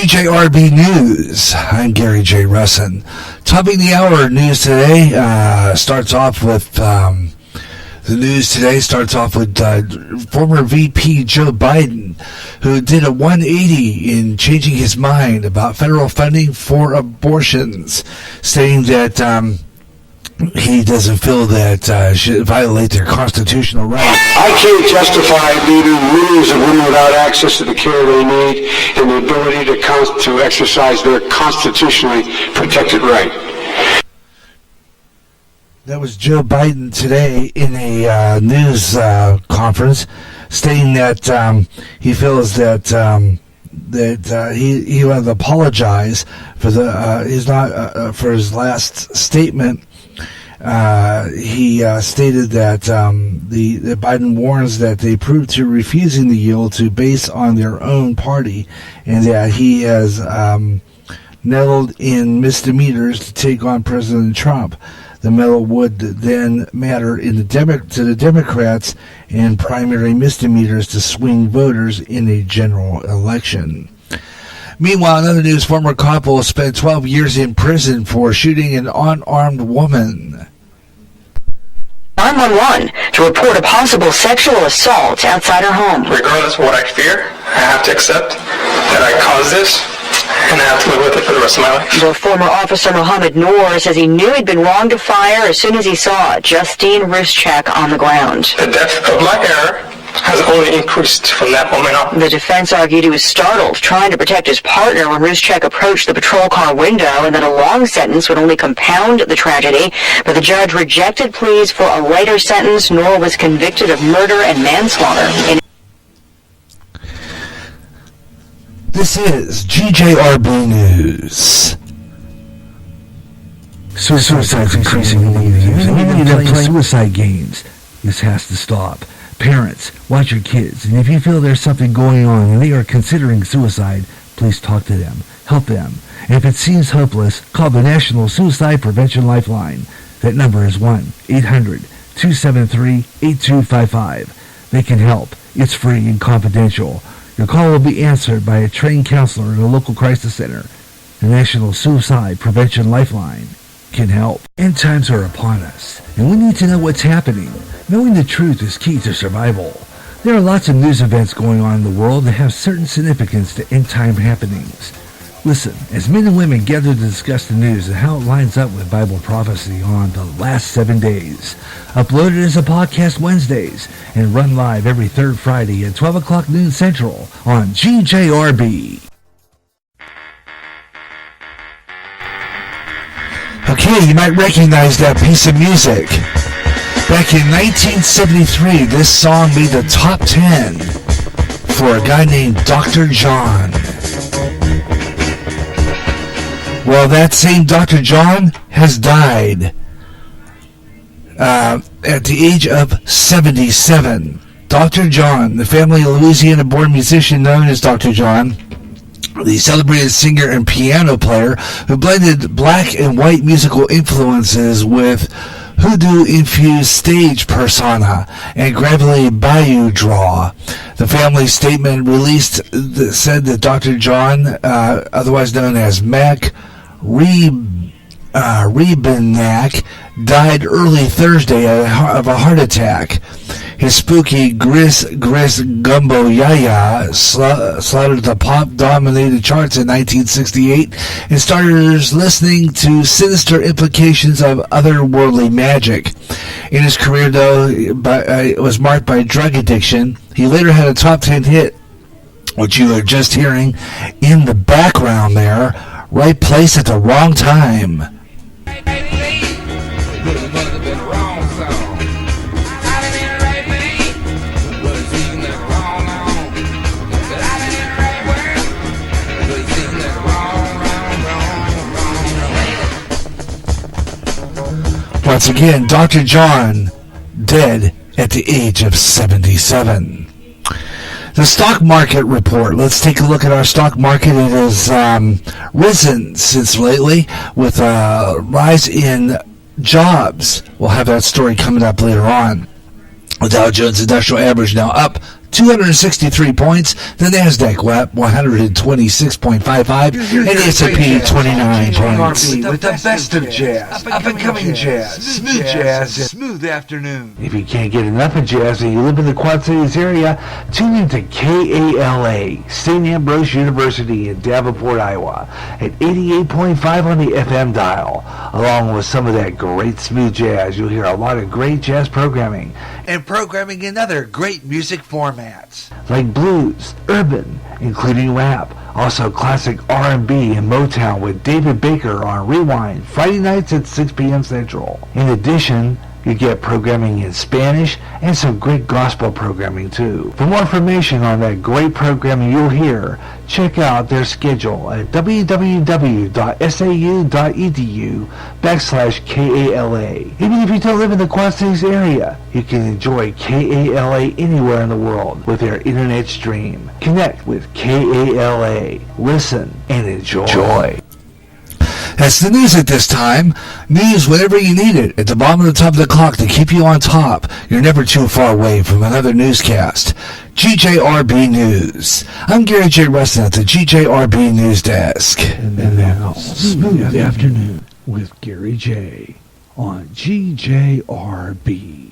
GJRB News. I'm Gary J. Russin. Topping the hour news today starts off with former VP Joe Biden, who did a 180 in changing his mind about federal funding for abortions, saying that he doesn't feel that should violate their constitutional rights. I can't justify leaving millions of women without access to the care they need and the ability to exercise their constitutionally protected right. That was Joe Biden today in a news conference, stating that he feels that he would apologize for for his last statement. He stated that the Biden warns that they proved to refusing the yield to base on their own party, and that he has meddled in misdemeanors to take on President Trump. The medal would then matter to the Democrats and primary misdemeanors to swing voters in a general election. Meanwhile, in other news, former cop will spend 12 years in prison for shooting an unarmed woman. 911 to report a possible sexual assault outside her home. Regardless of what I fear, I have to accept that I caused this, and I have to live with it for the rest of my life. The former officer Mohammed Noor says he knew he'd been wrong to fire as soon as he saw Justine Ryschak on the ground. The depth of my error has only increased from that moment on. The defense argued he was startled, trying to protect his partner when Ryschak approached the patrol car window, and that a long sentence would only compound the tragedy. But the judge rejected pleas for a lighter sentence. Noor was convicted of murder and manslaughter. This is GJRB News. Suicide's increasing in the news, and even playing suicide games. This has to stop. Parents, watch your kids, and if you feel there's something going on and they are considering suicide, please talk to them, help them. And if it seems hopeless, call the National Suicide Prevention Lifeline. That number is 1-800-273-8255. They can help. It's free and confidential. Your call will be answered by a trained counselor in a local crisis center. The National Suicide Prevention Lifeline can help. End times are upon us, and we need to know what's happening. Knowing the truth is key to survival. There are lots of news events going on in the world that have certain significance to end-time happenings. Listen, as men and women gather to discuss the news and how it lines up with Bible prophecy on the last 7 days. Uploaded as a podcast Wednesdays and run live every third Friday at 12 o'clock noon Central on GJRB. Okay, you might recognize that piece of music. Back in 1973, this song made the top 10 for a guy named Dr. John. Well, that same Dr. John has died at the age of 77. Dr. John, the family of Louisiana-born musician known as Dr. John, the celebrated singer and piano player who blended black and white musical influences with hoodoo-infused stage persona and gravelly bayou draw. The family statement released said that Dr. John, otherwise known as Mac Rebennack, died early Thursday of a heart attack. His spooky Gris Gumbo Yaya slaughtered the pop-dominated charts in 1968, and starters listening to sinister implications of otherworldly magic. In his career, though, it was marked by drug addiction. He later had a top 10 hit, which you are just hearing in the background there, Right Place at the Wrong Time. Once again, Dr. John, dead at the age of 77. The stock market report. Let's take a look at our stock market. It has risen since lately with a rise in jobs. We'll have that story coming up later on. The Dow Jones Industrial Average now up 263 points. The NASDAQ went 126.55, and the S&P 29 points. With the best of jazz, up-and-coming jazz, smooth jazz, smooth afternoon. If you can't get enough of jazz and you live in the Quad Cities area, tune in to KALA, St. Ambrose University in Davenport, Iowa, at 88.5 on the FM dial. Along with some of that great smooth jazz, you'll hear a lot of great jazz programming, And programming in other great music formats. like blues, urban, including rap, also classic R&B and Motown with David Baker on Rewind, Friday nights at 6 p.m. Central. In addition, you get programming in Spanish and some great gospel programming too. For more information on that great programming you'll hear, check out their schedule at www.sau.edu/KALA. Even if you don't live in the Quad Cities area, you can enjoy KALA anywhere in the world with their internet stream. Connect with KALA. Listen and enjoy. That's the news at this time. News whenever you need it, at the bottom of the top of the clock to keep you on top. You're never too far away from another newscast. GJRB News. I'm Gary J. Rustin at the GJRB News Desk. And now, Smooth Afternoon with Gary J. on GJRB.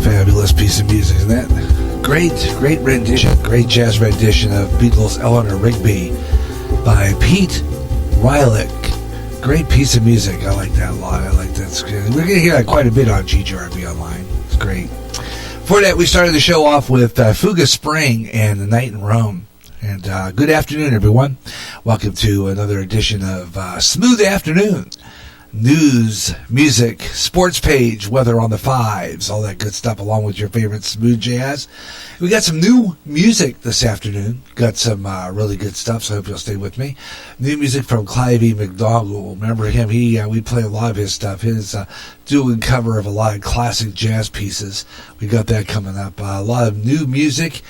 Fabulous piece of music, isn't that? Great rendition, great jazz rendition of Beatles' Eleanor Rigby by Pete Wylick. Great piece of music. I like that a lot. I like that. We're going to hear that quite a bit on GJRB Online. It's great. For that, we started the show off with Fuga Spring and The Night in Rome. And good afternoon, everyone. Welcome to another edition of Smooth Afternoon. News, music, sports page, weather on the fives, all that good stuff, along with your favorite smooth jazz. We got some new music this afternoon. Got some really good stuff, so I hope you'll stay with me. New music from Clive E. McDougall. Remember him? We play a lot of his stuff. His doing cover of a lot of classic jazz pieces. We got that coming up. A lot of new music,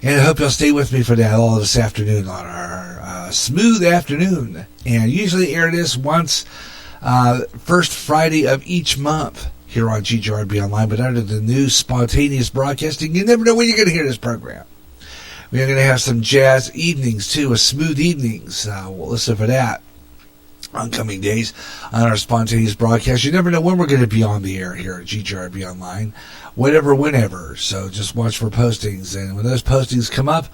and I hope you'll stay with me for that all this afternoon on our Smooth Afternoon. And usually air this once first Friday of each month here on GJRB Online, but under the new spontaneous broadcasting, you never know when you're going to hear this program. We're going to have some jazz evenings too, smooth evenings. We'll listen for that on coming days on our spontaneous broadcast. You never know when we're going to be on the air here at GJRB Online, whenever. So just watch for postings, and when those postings come up,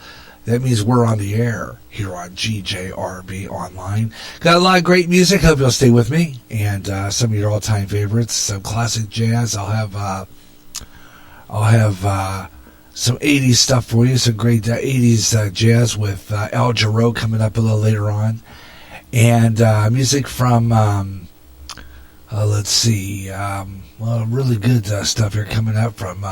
that means we're on the air here on GJRB Online. Got a lot of great music. Hope you'll stay with me. And some of your all-time favorites, some classic jazz. I'll have some 80s stuff for you. Some great 80s jazz with Al Jarreau coming up a little later on. And music from, really good stuff here coming up from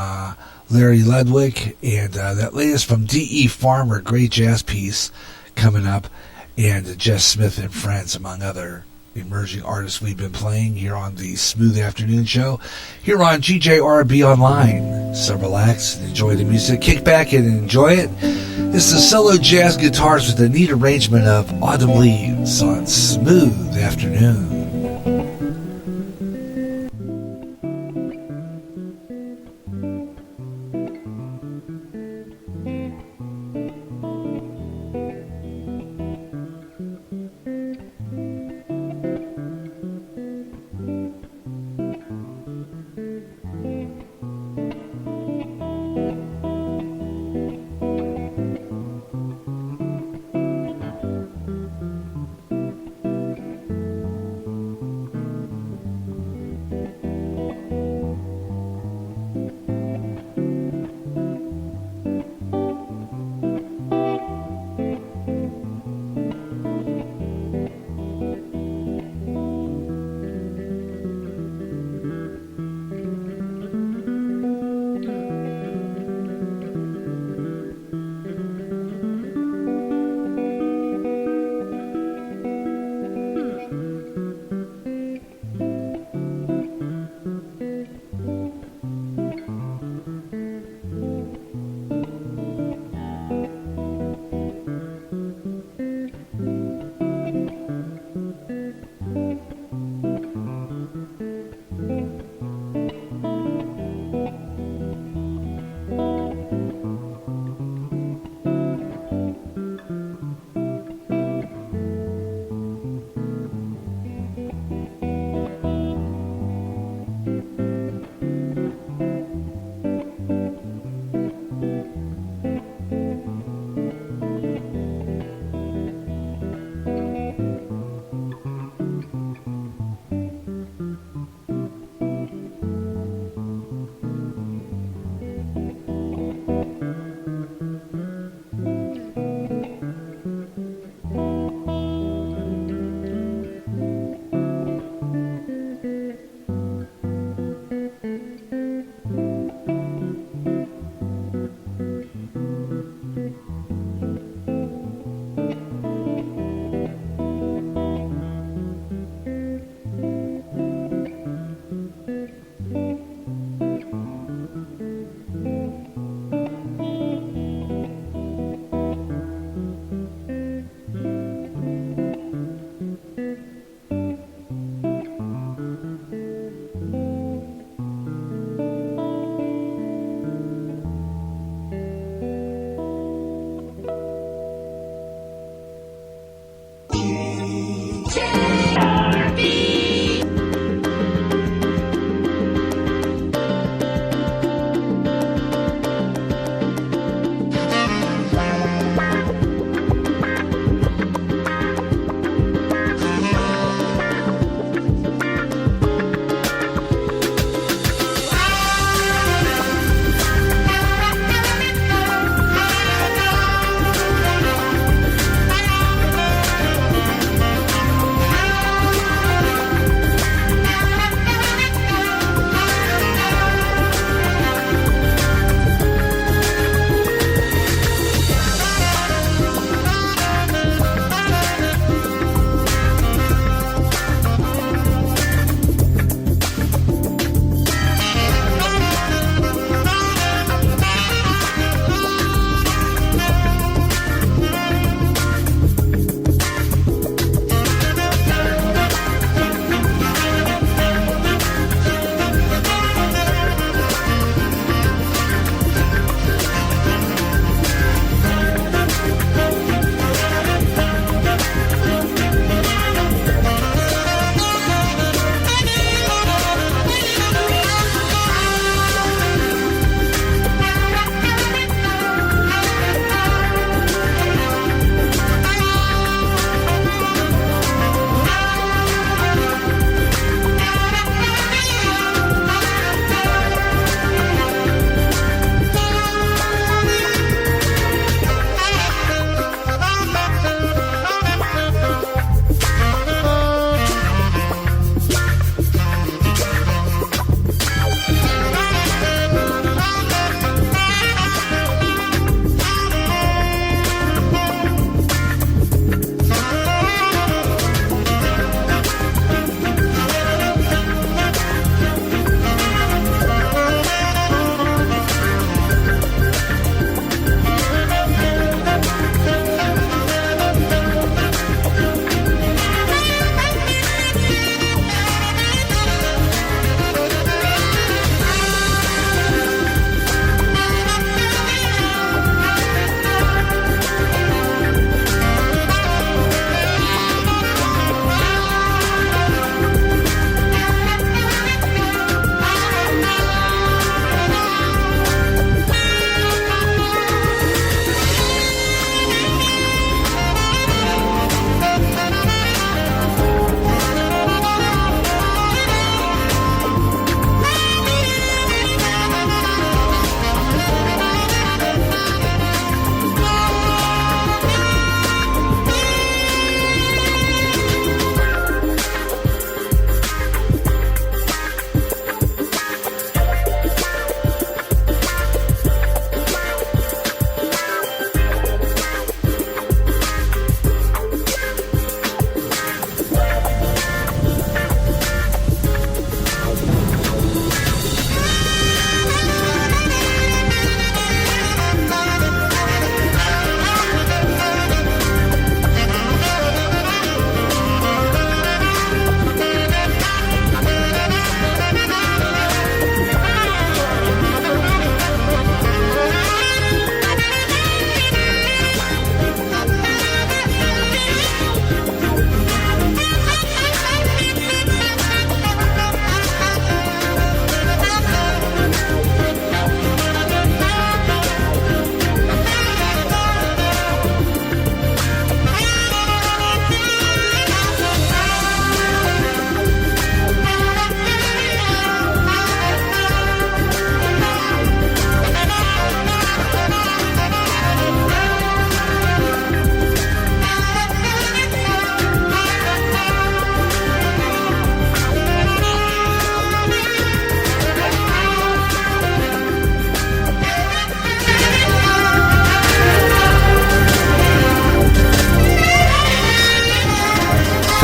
Larry Ludwig, and that latest from D.E. Farmer, great jazz piece coming up, and Jess Smith and Friends, among other emerging artists we've been playing here on the Smooth Afternoon Show, here on GJRB Online. So relax and enjoy the music. Kick back and enjoy it. This is solo jazz guitars with a neat arrangement of Autumn Leaves on Smooth Afternoon.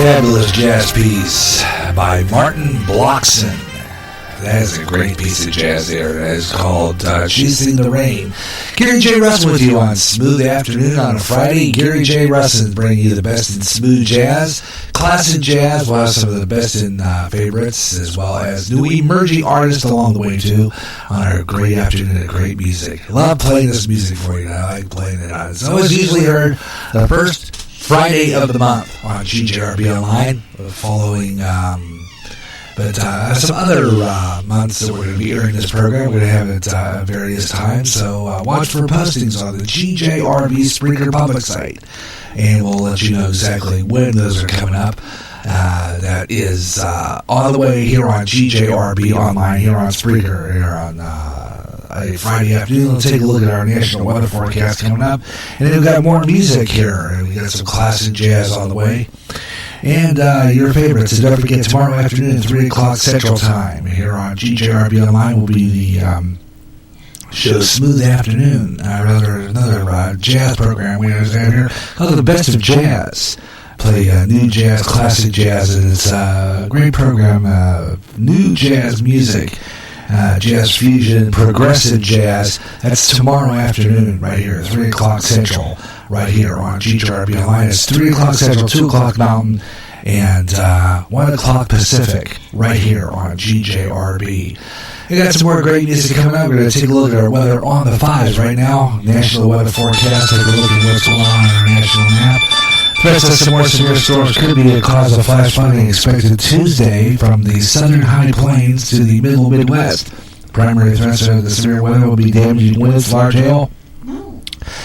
Fabulous jazz piece by Martin Bloxson. That is a great piece of jazz there. That is called Chasing the Rain. Gary J. Russin with you on Smooth Afternoon on a Friday. Gary J. Russin bringing you the best in smooth jazz, classic jazz, we'll have some of the best in favorites, as well as new emerging artists along the way too on our great afternoon of great music. Love playing this music for you. I like playing it on. It's always usually heard the first Friday of the month on GJRB Online, following but some other months that we're going to be airing this program. We're going to have it at various times, so watch for postings on the GJRB Spreaker public site, and we'll let you know exactly when those are coming up. That is all the way here on GJRB Online, here on Spreaker, here on a Friday afternoon. Let's take a look at our national weather forecast coming up, and then we've got more music here, and we got some classic jazz on the way. And your favorites. And don't forget, tomorrow afternoon at 3 o'clock Central Time, here on GJRB Online, will be the show Smooth Afternoon. Another jazz program we have here called The Best of Jazz. Play new jazz, classic jazz, and it's a great program. New jazz music, jazz fusion, progressive jazz. That's tomorrow afternoon, right here at 3 o'clock Central. Right here on GJRB Online. It's 3 o'clock Central, 2 o'clock Mountain, and 1 o'clock Pacific, right here on GJRB. We got some more great music coming up. We're going to take a look at our weather on the 5s right now. National weather forecast. Take a look at what's going on our national map. Threats of some more severe storms could be a cause of flash flooding expected Tuesday from the southern high plains to the middle Midwest. Primary threats of the severe weather will be damaging winds, large hail.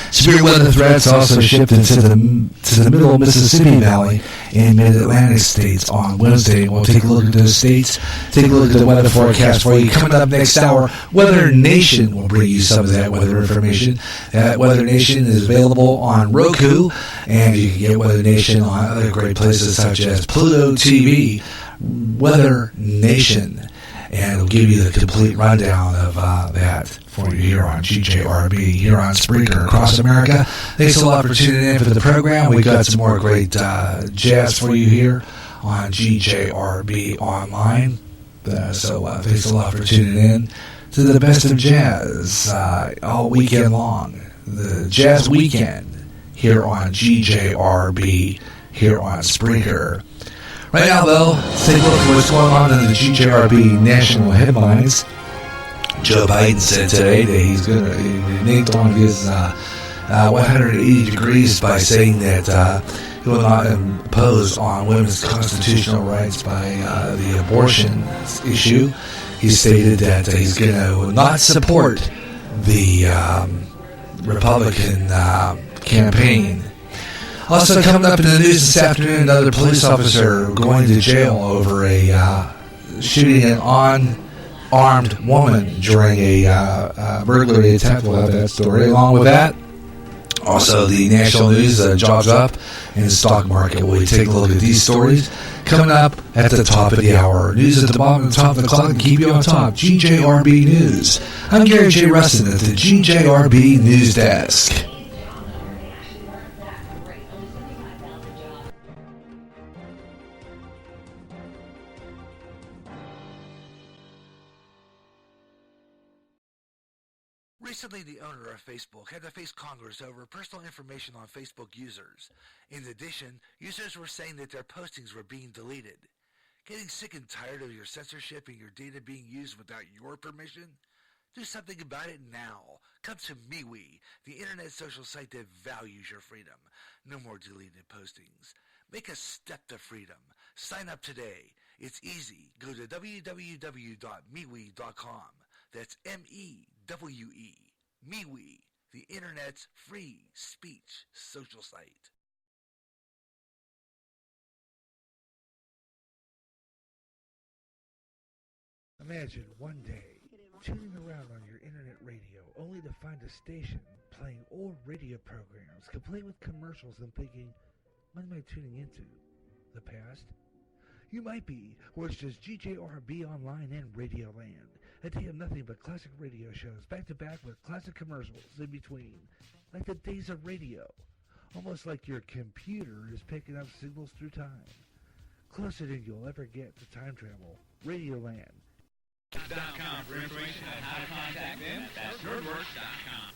Severe weather threats also shifted to the middle Mississippi Valley and mid-Atlantic states on Wednesday. We'll take a look at those states, take a look at the weather forecast for you. Coming up next hour, Weather Nation will bring you some of that weather information. Weather Nation is available on Roku, and you can get Weather Nation on other great places such as Pluto TV. Weather Nation. And it'll give you the complete rundown of that for you here on GJRB, here on Spreaker across America. Thanks a lot for tuning in for the program. We got some more great jazz for you here on GJRB Online. So thanks a lot for tuning in to the best of jazz all weekend long. The Jazz Weekend here on GJRB, here on Spreaker. Right now, though, let's take a look at what's going on in the GJRB national headlines. Joe Biden said today that he's going to make one of his 180 degrees by saying that he will not impose on women's constitutional rights by the abortion issue. He stated that he's going to not support the Republican campaign. Also coming up in the news this afternoon, another police officer going to jail over a shooting an unarmed woman during a burglary attempt. We'll have that story. Along with that, also the national news, jobs up in the stock market. We'll take a look at these stories coming up at the top of the hour. News at the bottom and top of the clock and keep you on top. GJRB News. I'm Gary J. Russin at the GJRB News Desk. Recently, the owner of Facebook had to face Congress over personal information on Facebook users. In addition, users were saying that their postings were being deleted. Getting sick and tired of your censorship and your data being used without your permission? Do something about it now. Come to MeWe, the internet social site that values your freedom. No more deleted postings. Make a step to freedom. Sign up today. It's easy. Go to www.MeWe.com. That's M-E-W-E. MeWe, the internet's free speech social site. Imagine one day tuning around on your internet radio only to find a station playing old radio programs complete with commercials and thinking, what am I tuning into? The past? You might be, or it's just GJRB Online and Radio Land. A day of nothing but classic radio shows back to back with classic commercials in between. Like the days of radio. Almost like your computer is picking up signals through time. closer than you'll ever get to time travel. Radioland. .com for information on how to contact them. That's nerdworks.com.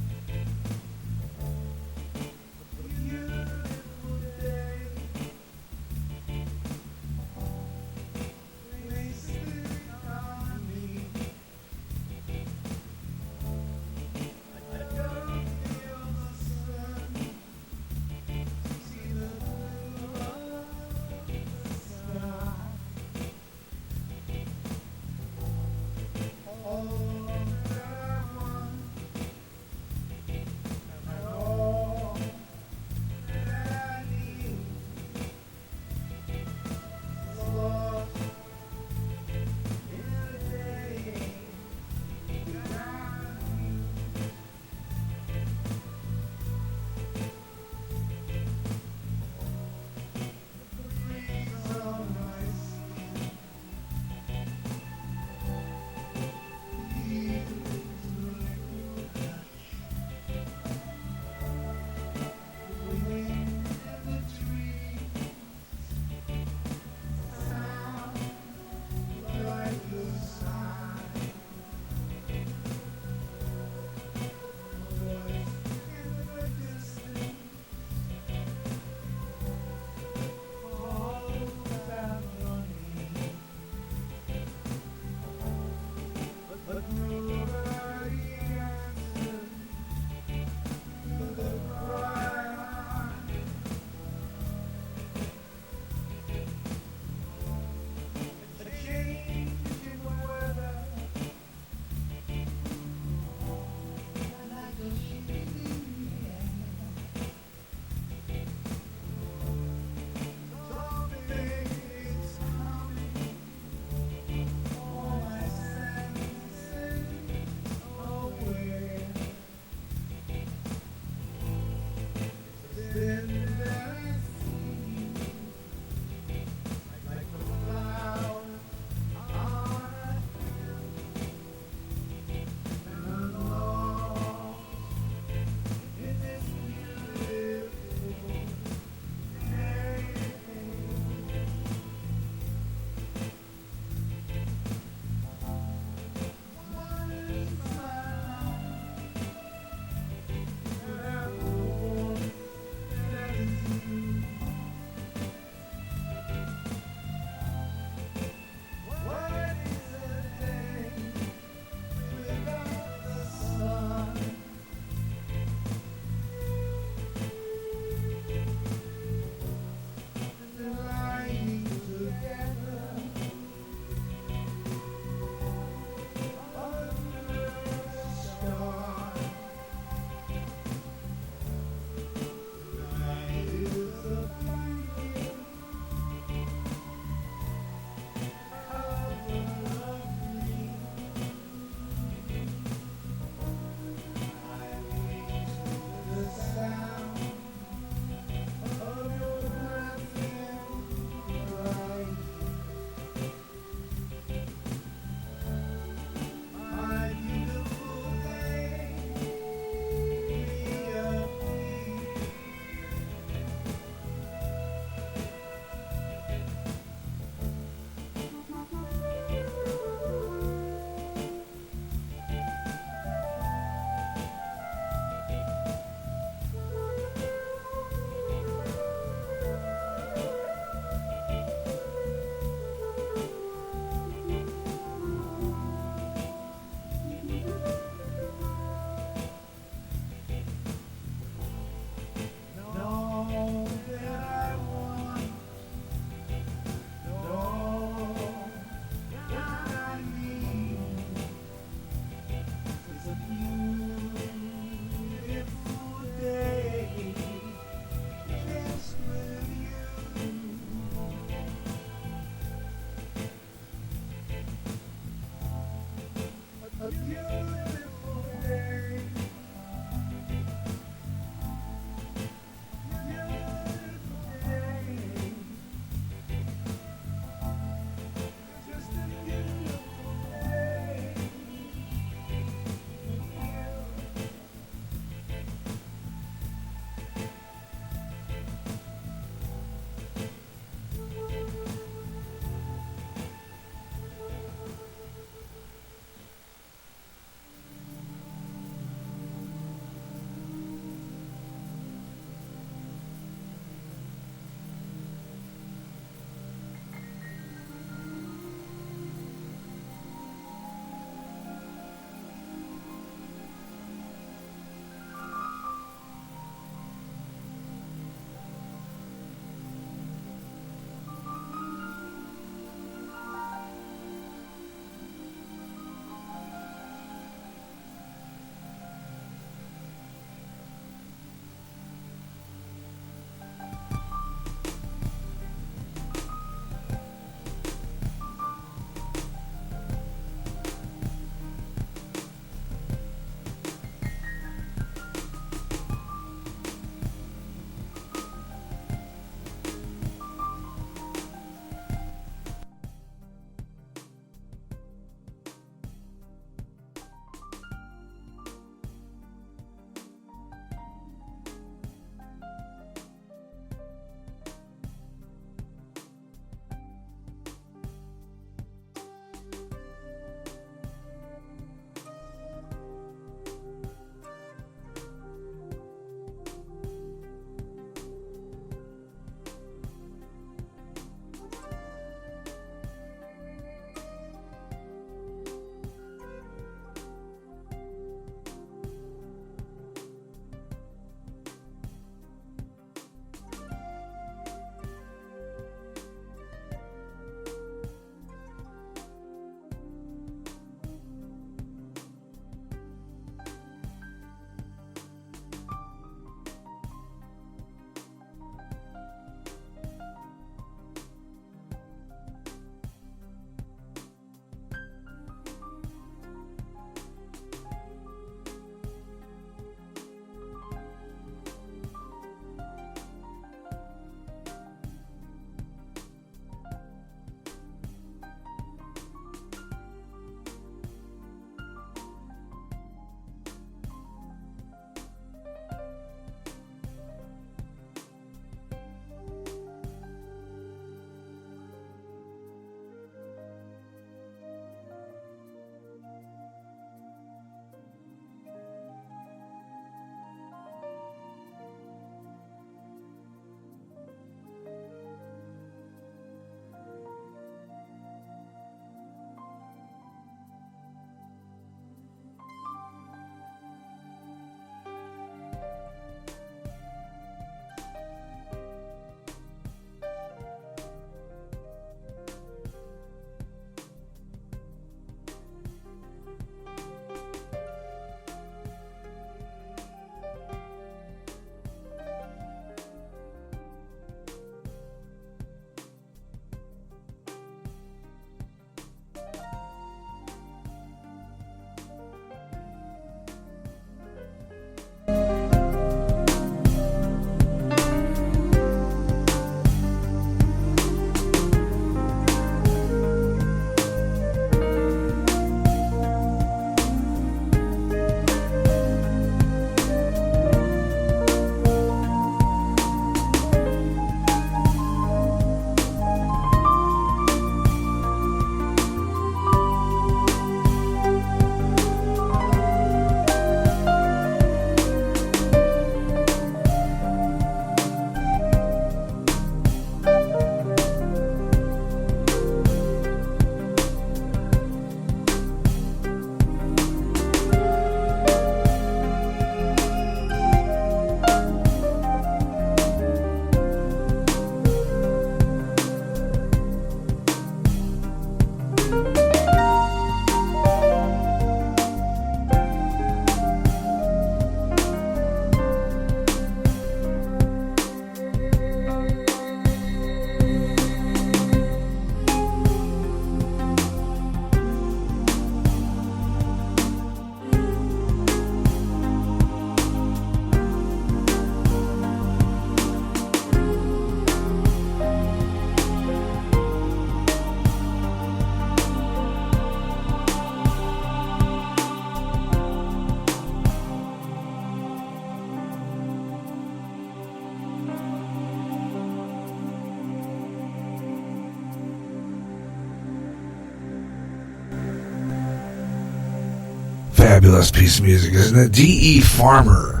fabulous piece of music, isn't it? D.E. Farmer,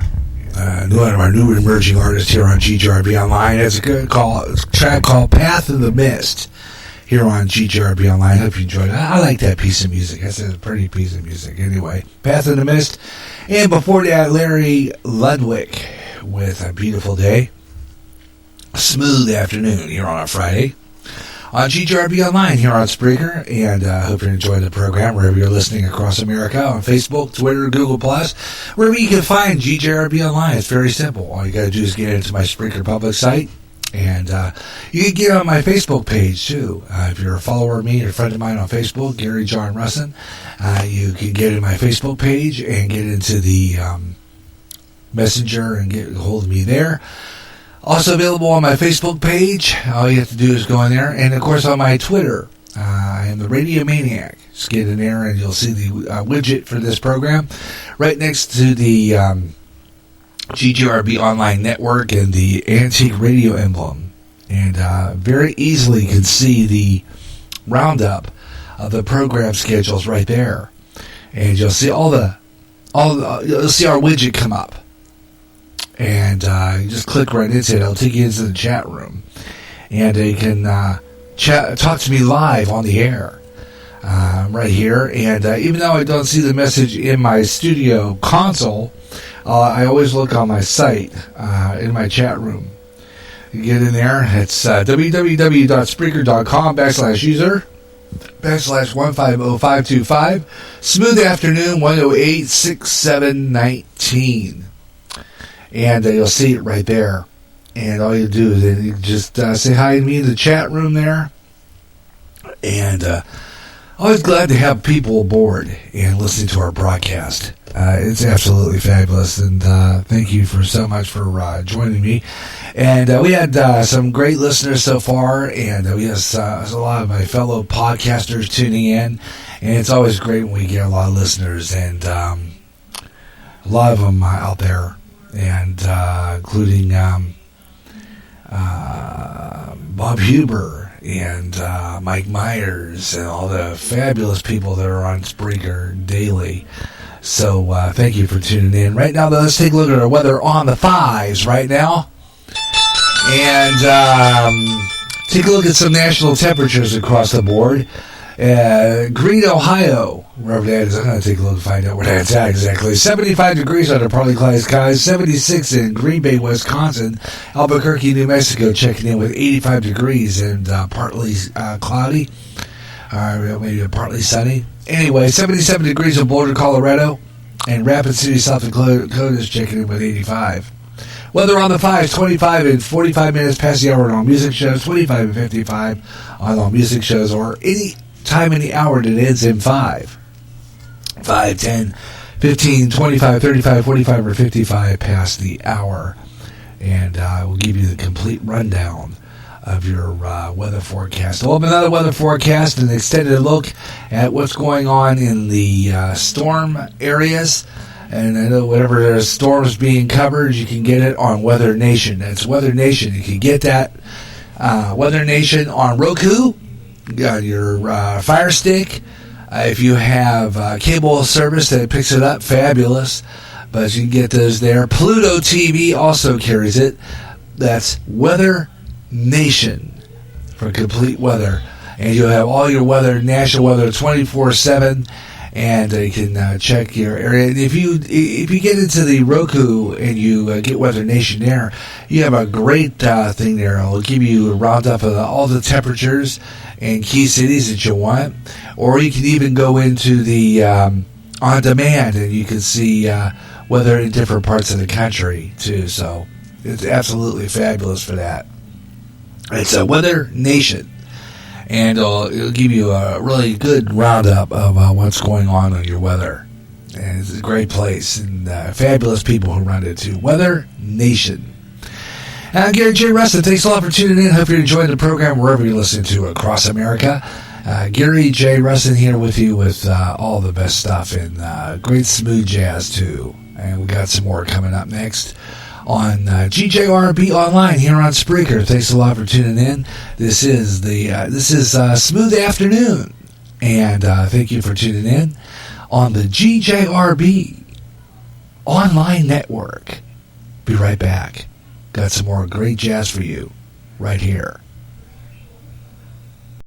one of our new emerging artists here on GJRB Online. It's a good track called Path in the Mist here on GJRB Online. Hope you enjoyed it. I like that piece of music. That's a pretty piece of music. Anyway, Path in the Mist. And before that, Larry Ludwig with A Beautiful Day. Smooth Afternoon here on a Friday on GJRB Online here on Spreaker, and hope you're enjoying the program wherever you're listening across America, on Facebook, Twitter, Google+, wherever you can find GJRB Online. It's very simple. All you got to do is get into my Spreaker public site, and you can get on my Facebook page too. If you're a follower of me or a friend of mine on Facebook, Gary John Russin, you can get in my Facebook page and get into the Messenger and get a hold of me there. Also available on my Facebook page. All you have to do is go in there. And, of course, on my Twitter, I am the Radio Maniac. Just get in there and you'll see the widget for this program right next to the GJRB Online Network and the Antique Radio emblem. And very easily can see the roundup of the program schedules right there. And you'll see you'll see our widget come up. And you just click right into it. It'll take you into the chat room. And you can talk to me live on the air right here. And even though I don't see the message in my studio console, I always look on my site in my chat room. You get in there. It's www.spreaker.com/user/150-525. Smooth Afternoon 108 6719. And you'll see it right there. And all you do is you just say hi to me in the chat room there. And always glad to have people aboard and listening to our broadcast. It's absolutely fabulous. And thank you so much for joining me. And we had some great listeners so far. And we have a lot of my fellow podcasters tuning in. And it's always great when we get a lot of listeners. And a lot of them out there. And including Bob Huber and Mike Myers and all the fabulous people that are on Spreaker daily. So thank you for tuning in. Right now, though, let's take a look at our weather on the 5s right now. And take a look at some national temperatures across the board. Green, Ohio, wherever that is. I'm going to take a look and find out where that's at exactly. 75 degrees under partly cloudy skies. 76 in Green Bay, Wisconsin. Albuquerque, New Mexico, checking in with 85 degrees and partly cloudy. Maybe partly sunny. Anyway, 77 degrees in Boulder, Colorado. And Rapid City, South Dakota is checking in with 85. Weather on the 5s, 25 and 45 minutes past the hour on all music shows. 25 and 55 on all music shows, or any time in the hour that ends in 5. 5, 10, 15, 25, 35, 45, or 55 past the hour. And we'll give you the complete rundown of your weather forecast. We'll have another weather forecast, an extended look at what's going on in the storm areas. And I know whatever storms being covered, you can get it on Weather Nation. That's Weather Nation. You can get that Weather Nation on Roku, on your Fire Stick. If you have cable service that picks it up, fabulous. But you can get those there. Pluto TV also carries it. That's Weather Nation for complete weather. And you'll have all your weather, national weather, 24/7. And you can check your area. And if you get into the Roku and you get Weather Nation there, you have a great thing there. It'll give you a roundup of all the temperatures and key cities that you want. Or you can even go into the on demand and you can see weather in different parts of the country too. So it's absolutely fabulous for that. It's a Weather Nation. And it'll give you a really good roundup of what's going on your weather. And it's a great place. And fabulous people who run it too. Weather Nation. I'm Gary J. Rustin. Thanks a lot for tuning in. Hope you're enjoying the program wherever you're listening to across America. Gary J. Rustin here with you with all the best stuff and great smooth jazz too. And we got some more coming up next on GJRB Online here on Spreaker. Thanks a lot for tuning in. This is Smooth Afternoon, and thank you for tuning in on the GJRB online network. Be right back. Got some more great jazz for you right here